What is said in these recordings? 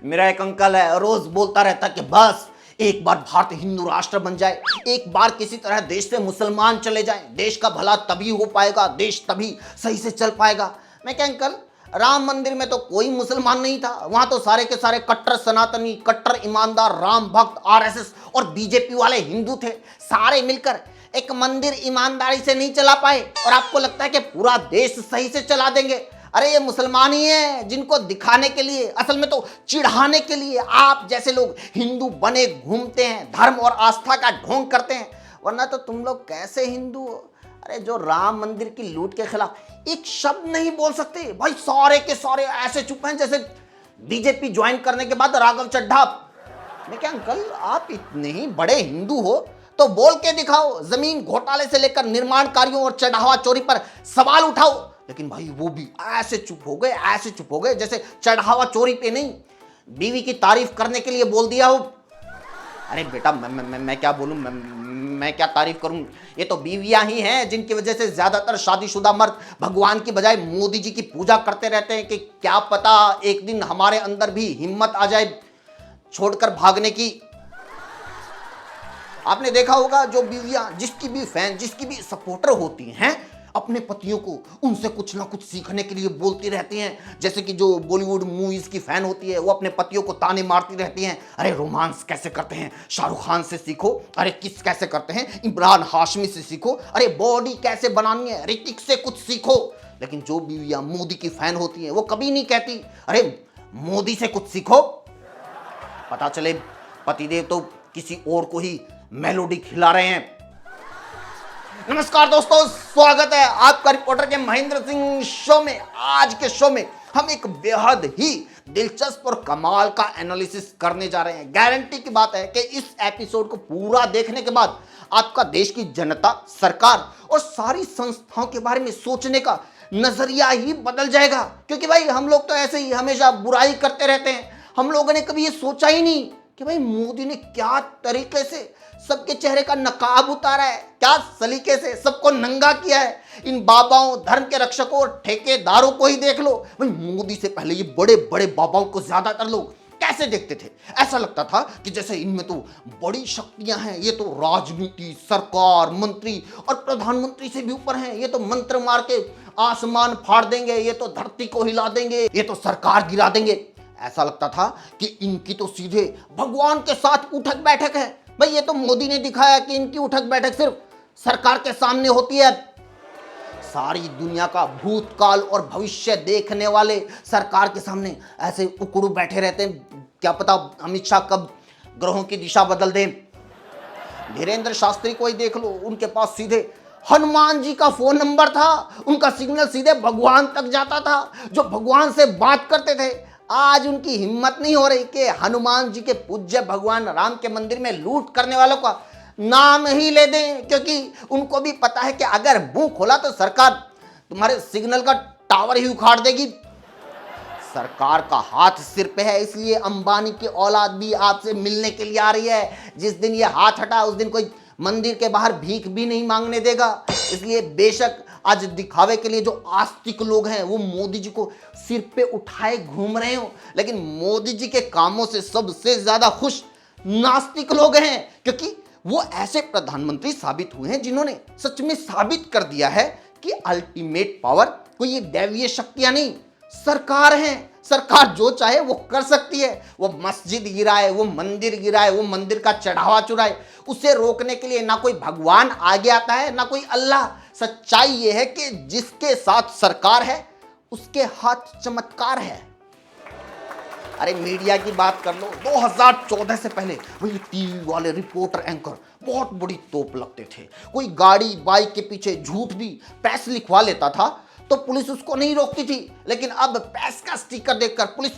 मेरा एक अंकल है, रोज बोलता रहता कि बस एक बार भारत हिंदू राष्ट्र बन जाए, एक बार किसी तरह देश से मुसलमान चले जाएं, देश का भला तभी हो पाएगा, देश तभी सही से चल पाएगा। मैं क्या अंकल, राम मंदिर में तो कोई मुसलमान नहीं था, वहां तो सारे के सारे कट्टर सनातनी, कट्टर ईमानदार राम भक्त, आरएसएस और बीजेपी वाले हिंदू थे। सारे मिलकर एक मंदिर ईमानदारी से नहीं चला पाए और आपको लगता है कि पूरा देश सही से चला देंगे। अरे ये मुसलमान ही है जिनको दिखाने के लिए, असल में तो चिढ़ाने के लिए आप जैसे लोग हिंदू बने घूमते हैं, धर्म और आस्था का ढोंग करते हैं, वरना तो तुम लोग कैसे हिंदू हो। अरे जो राम मंदिर की लूट के खिलाफ एक शब्द नहीं बोल सकते भाई, सारे के सारे ऐसे चुप हैं जैसे बीजेपी ज्वाइन करने के बाद राघव चड्ढा। मैं क्या अंकल, आप इतने ही बड़े हिंदू हो तो बोल के दिखाओ, जमीन घोटाले से लेकर निर्माण कार्यों और चढ़ावा चोरी पर सवाल उठाओ। लेकिन भाई वो भी ऐसे चुप हो गए, ऐसे चुप हो गए जैसे चढ़ावा चोरी पे नहीं, बीवी की तारीफ करने के लिए बोल दिया हो। अरे बेटा मैं क्या बोलूं, मैं क्या तारीफ करूं, ये तो बीवियां ही हैं जिनकी वजह से ज्यादातर शादीशुदा मर्द भगवान की बजाय मोदी जी की पूजा करते रहते हैं कि क्या पता एक दिन हमारे अंदर भी हिम्मत आ जाए छोड़कर भागने की। आपने देखा होगा जो बीवियां जिसकी भी फैन, जिसकी भी सपोर्टर होती हैं, अपने पतियों को उनसे कुछ ना कुछ सीखने के लिए बोलती रहती हैं। जैसे कि जो बॉलीवुड मूवीज की फैन होती है वो अपने पतियों को ताने मारती रहती हैं, अरे रोमांस कैसे करते हैं शाहरुख खान से सीखो, अरे किस कैसे करते हैं इमरान हाशमी से सीखो, अरे बॉडी कैसे बनानी है ऋतिक से कुछ सीखो। लेकिन जो बीवियां मोदी की फैन होती हैं वो कभी नहीं कहती अरे मोदी से कुछ सीखो। पता चले पतिदेव तो किसी और को ही मेलोडी खिला रहे हैं। नमस्कार दोस्तों, स्वागत है आपका रिपोर्टर के महेंद्र सिंह शो में। आज के शो में हम एक बेहद ही दिलचस्प और कमाल का एनालिसिस करने जा रहे हैं। गारंटी की बात है कि इस एपिसोड को पूरा देखने के बाद आपका देश की जनता, सरकार और सारी संस्थाओं के बारे में सोचने का नजरिया ही बदल जाएगा। क्योंकि भाई हम लोग तो ऐसे ही हमेशा बुराई करते रहते हैं, हम लोगों ने कभी ये सोचा ही नहीं कि भाई मोदी ने क्या तरीके से सबके चेहरे का नकाब उतारा है, क्या सलीके से सबको नंगा किया है। इन बाबाओं, धर्म के रक्षकों और ठेकेदारों को ही देख लो, भाई मोदी से पहले ये बड़े बड़े बाबाओं को ज्यादातर लोग कैसे देखते थे, ऐसा लगता था कि जैसे इनमें तो बड़ी शक्तियां हैं, ये तो राजनीति, सरकार, मंत्री और प्रधानमंत्री से भी ऊपर हैं, ये तो मंत्र मार के आसमान फाड़ देंगे, ये तो धरती को हिला देंगे, ये तो सरकार गिरा देंगे। ऐसा लगता था कि इनकी तो सीधे भगवान के साथ उठक बैठक है। भाई ये तो मोदी ने दिखाया कि इनकी उठक बैठक सिर्फ सरकार के सामने होती है। सारी दुनिया का भूतकाल और भविष्य देखने वाले सरकार के सामने ऐसे उकड़ू बैठे रहते हैं, क्या पता अमित शाह कब ग्रहों की दिशा बदल दें। धीरेन्द्र शास्त्री को ही देख लो, उनके पास सीधे हनुमान जी का फोन नंबर था, उनका सिग्नल सीधे भगवान तक जाता था, जो भगवान से बात करते थे। आज उनकी हिम्मत नहीं हो रही कि हनुमान जी के पूज्य भगवान राम के मंदिर में लूट करने वालों का नाम ही ले दें, क्योंकि उनको भी पता है कि अगर मुंह खोला तो सरकार तुम्हारे सिग्नल का टावर ही उखाड़ देगी। सरकार का हाथ सिर पे है, इसलिए अंबानी की औलाद भी आपसे मिलने के लिए आ रही है। जिस दिन ये हाथ हटा उस दिन कोई मंदिर के बाहर भीख भी नहीं मांगने देगा। इसलिए बेशक आज दिखावे के लिए जो आस्तिक लोग हैं वो मोदी जी को सिर पे उठाए घूम रहे हो, लेकिन मोदी जी के कामों से सबसे ज्यादा खुश नास्तिक लोग हैं, क्योंकि वो ऐसे प्रधानमंत्री साबित हुए हैं जिन्होंने सच में साबित कर दिया है कि अल्टीमेट पावर कोई ये दैवीय शक्तियां नहीं, सरकार है। सरकार जो चाहे वो कर सकती है, वो मस्जिद गिराए, वो मंदिर गिराए, वो मंदिर का चढ़ावा चुराए, उसे रोकने के लिए ना कोई भगवान आगे आता है ना कोई अल्लाह। सच्चाई ये है कि जिसके साथ सरकार है उसके हाथ चमत्कार है। अरे मीडिया की बात कर लो, 2014 से पहले वही टीवी वाले रिपोर्टर, एंकर बहुत बड़ी तोप लगते थे। कोई गाड़ी बाइक के पीछे झूठ भी प्रेस लिखवा लेता था तो पुलिस उसको नहीं रोकती थी, लेकिन अब प्रेस का स्टिकर देखकर पुलिस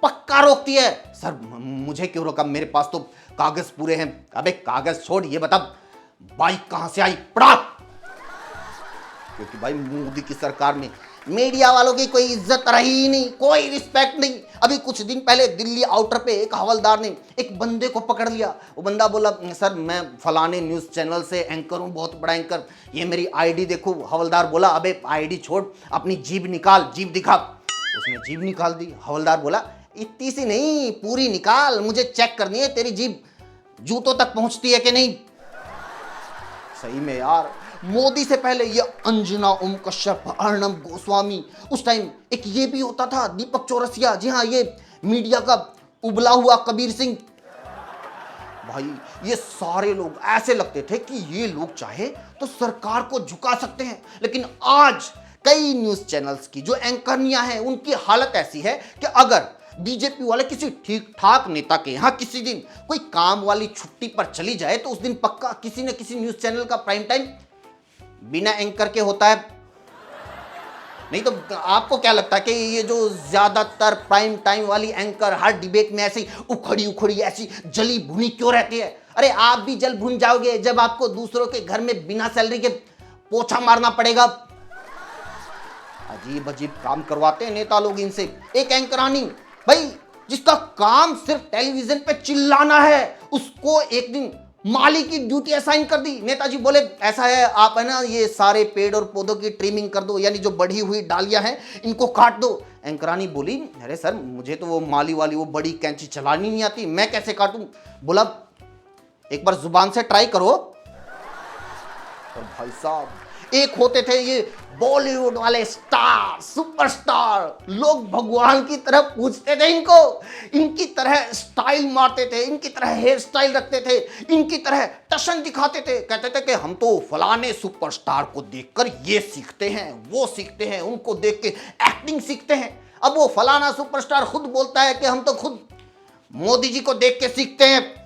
पक्का रोकती है। सर मुझे क्यों रोका, मेरे पास तो कागज पूरे हैं। अबे कागज छोड़, ये बता बाइक कहां से आई, पड़ा। क्योंकि भाई मोदी की सरकार में मीडिया वालों की कोई इज्जत रही ही नहीं, कोई रिस्पेक्ट नहीं। अभी कुछ दिन पहले दिल्ली आउटर पे एक हवलदार ने एक बंदे को पकड़ लिया। वो बंदा बोला सर मैं फलाने न्यूज़ चैनल से एंकर हूँ, बहुत बड़ा एंकर, ये मेरी आईडी देखो। हवलदार बोला अबे आईडी छोड़, अपनी जीभ निकाल, जीभ दिखा। उसने जीभ निकाल दी। हवलदार बोला इतनी सी नहीं, पूरी निकाल, मुझे चेक करनी है तेरी जीभ जूतों तक पहुंचती है कि नहीं। सही में यार, मोदी से पहले ये अंजना ओम कश्यप, अर्णब गोस्वामी, उस टाइम एक ये भी होता था दीपक चौरसिया, जी हाँ, ये मीडिया का उबला हुआ कबीर सिंह। भाई ये सारे लोग ऐसे लगते थे कि ये लोग चाहे तो सरकार को झुका सकते हैं, लेकिन आज कई न्यूज चैनल्स की जो एंकरनियां हैं उनकी हालत ऐसी है कि अगर बीजेपी वाले किसी ठीक ठाक नेता के यहाँ किसी दिन कोई काम वाली छुट्टी पर चली जाए तो उस दिन पक्का किसी न किसी न्यूज चैनल का प्राइम टाइम बिना एंकर के होता है। नहीं तो आपको क्या लगता है कि ये जो ज्यादातर प्राइम टाइम वाली एंकर हर डिबेट में ऐसी उखड़ी उखड़ी ऐसी जली भुनी क्यों रहती है? अरे आप भी जल भुन जाओगे जब आपको दूसरों के घर में बिना सैलरी के पोछा मारना पड़ेगा। अजीब अजीब काम करवाते हैं नेता लोग इनसे। एक एंकरानी भाई जिसका काम सिर्फ टेलीविजन पे चिल्लाना है, उसको एक दिन माली की ड्यूटी असाइन कर दी। नेताजी बोले ऐसा है, आप है ना ये सारे पेड़ और पौधों की ट्रिमिंग कर दो, यानी जो बढ़ी हुई डालियां हैं इनको काट दो। एंकरानी बोली अरे सर मुझे तो वो माली वाली वो बड़ी कैंची चलानी नहीं आती, मैं कैसे काटूं? बोला एक बार जुबान से ट्राई करो। और भाई साहब एक होते थे ये बॉलीवुड वाले स्टार, सुपरस्टार, लोग भगवान की तरह पूजते थे इनको, इनकी तरह स्टाइल मारते थे, इनकी तरह हेयर स्टाइल रखते थे, इनकी तरह टशन दिखाते थे, कहते थे कि हम तो फलाने सुपरस्टार को देखकर ये सीखते हैं, वो सीखते हैं, उनको देख के एक्टिंग सीखते हैं। अब वो फलाना सुपरस्टार खुद बोलता है कि हम तो खुद मोदी जी को देख के सीखते हैं।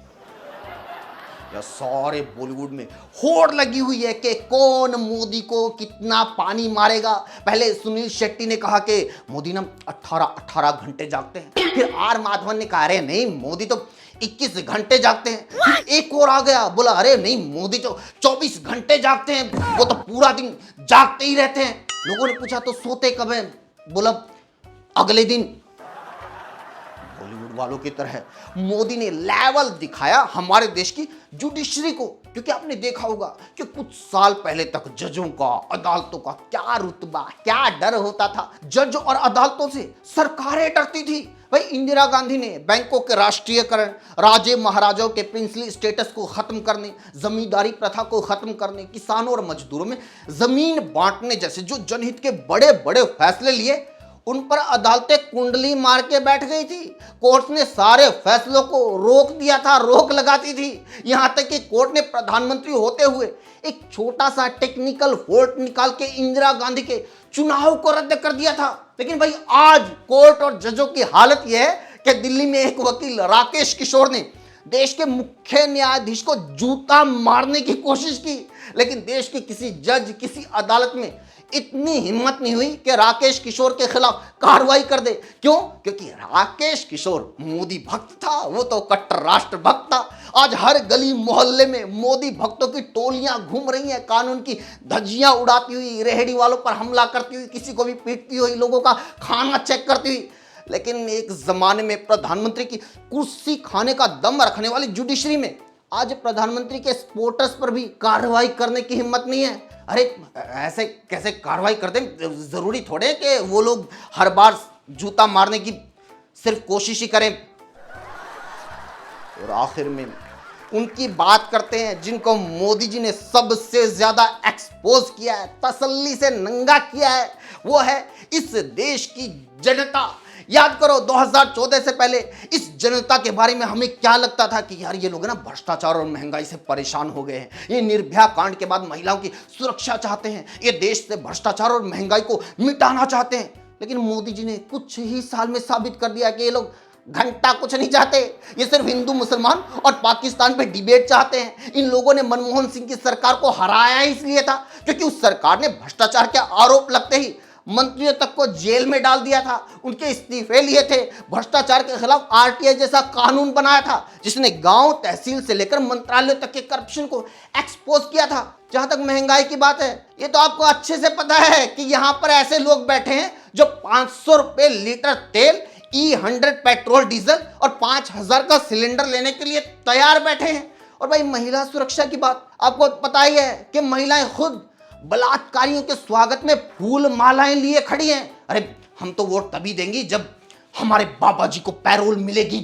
सारे बॉलीवुड में होड़ लगी हुई है कि कौन मोदी को कितना पानी मारेगा। पहले सुनील शेट्टी ने कहा कि मोदी ना 18 घंटे जागते हैं, फिर आर माधवन ने कहा अरे नहीं मोदी तो 21 घंटे जागते हैं, फिर एक और आ गया बोला अरे नहीं मोदी तो 24 घंटे जागते हैं, वो तो पूरा दिन जागते ही रहते हैं। लोगों ने पूछा तो सोते कब हैं? बोला अगले दिन। बॉलीवुड वालों की तरह मोदी ने लेवल दिखाया हमारे देश की जुडिशरी को, क्योंकि आपने देखा होगा कि कुछ साल पहले तक जजों का, अदालतों का क्या रुतबा, क्या डर होता था। जज और अदालतों से सरकारें डरती थी। भाई इंदिरा गांधी ने बैंकों के राष्ट्रीयकरण, राजे महाराजाओं के प्रिंसली स्टेटस को खत्म करने, जमींदारी प्रथा को खत्म करने, किसानों और मजदूरों में जमीन बांटने जैसे जो जनहित के बड़े बड़े फैसले लिए, उन पर अदालतें कुंडली मार के बैठ गई थी। कोर्ट ने सारे फैसलों को रोक दिया था, रोक लगाती थी। यहां तक कि कोर्ट ने प्रधानमंत्री होते हुए एक छोटा सा टेक्निकल फॉल्ट निकाल के इंदिरा गांधी के चुनाव को रद्द कर दिया था। लेकिन भाई आज कोर्ट और जजों की हालत यह है कि दिल्ली में एक वकील राकेश किशोर ने देश के मुख्य न्यायाधीश को जूता मारने की कोशिश की, लेकिन देश के किसी जज, किसी अदालत में इतनी हिम्मत नहीं हुई कि राकेश किशोर के खिलाफ कार्रवाई कर दे। क्यों? क्योंकि राकेश किशोर मोदी भक्त था, वो तो कट्टर राष्ट्र भक्त था। आज हर गली मोहल्ले में मोदी भक्तों की टोलियां घूम रही हैं, कानून की धज्जियां उड़ाती हुई, रेहड़ी वालों पर हमला करती हुई, किसी को भी पीटती हुई, लोगों का खाना चेक करती हुई। लेकिन एक जमाने में प्रधानमंत्री की कुर्सी खाने का दम रखने वाली जुडिशरी में आज प्रधानमंत्री के सपोर्टर्स पर भी कार्रवाई करने की हिम्मत नहीं है। अरे ऐसे कैसे कार्रवाई करते हैं? जरूरी थोड़े कि वो लोग हर बार जूता मारने की सिर्फ कोशिश ही करें। और आखिर में उनकी बात करते हैं जिनको मोदी जी ने सबसे ज्यादा एक्सपोज किया है, तसल्ली से नंगा किया है, वो है इस देश की जनता। याद करो 2014 से पहले इस जनता के बारे में हमें क्या लगता था कि यार ये लोग ना भ्रष्टाचार और महंगाई से परेशान हो गए हैं, ये निर्भया कांड के बाद महिलाओं की सुरक्षा चाहते हैं, ये देश से भ्रष्टाचार और महंगाई को मिटाना चाहते हैं। लेकिन मोदी जी ने कुछ ही साल में साबित कर दिया कि ये लोग घंटा कुछ नहीं चाहते, ये सिर्फ हिंदू मुसलमान और पाकिस्तान पे डिबेट चाहते हैं। इन लोगों ने मनमोहन सिंह की सरकार को हराया इसलिए था क्योंकि उस सरकार ने भ्रष्टाचार के आरोप लगते ही मंत्रियों तक को जेल में डाल दिया था, उनके इस्तीफे लिए थे, भ्रष्टाचार के खिलाफ आरटीआई जैसा कानून बनाया था जिसने गांव तहसील से लेकर मंत्रालय तक के करप्शन को एक्सपोज किया था। जहां तक महंगाई की बात है, ये तो आपको अच्छे से पता है कि यहां पर ऐसे लोग बैठे हैं जो 500 रुपए लीटर तेल, E100 पेट्रोल डीजल और 5000 का सिलेंडर लेने के लिए तैयार बैठे हैं। और भाई महिला सुरक्षा की बात आपको पता ही है कि महिलाएं खुद बलात्कारियों के स्वागत में फूल मालाएं लिए खड़ी हैं। अरे हम तो वोट तभी देंगी जब हमारे बाबा जी को पैरोल मिलेगी।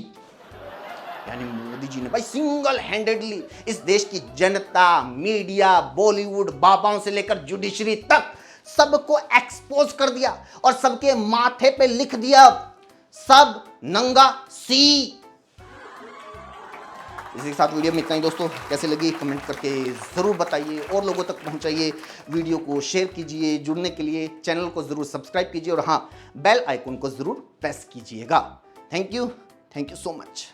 यानी मोदी जी ने भाई सिंगल हैंडेडली इस देश की जनता, मीडिया, बॉलीवुड, बाबाओं से लेकर जुडिशरी तक सबको एक्सपोज कर दिया और सबके माथे पे लिख दिया सब नंगा सी। इसी के साथ वीडियो में इतना ही दोस्तों। कैसे लगी कमेंट करके ज़रूर बताइए और लोगों तक पहुंचाइए। वीडियो को शेयर कीजिए। जुड़ने के लिए चैनल को ज़रूर सब्सक्राइब कीजिए और हाँ, बेल आइकन को ज़रूर प्रेस कीजिएगा। Thank you so much.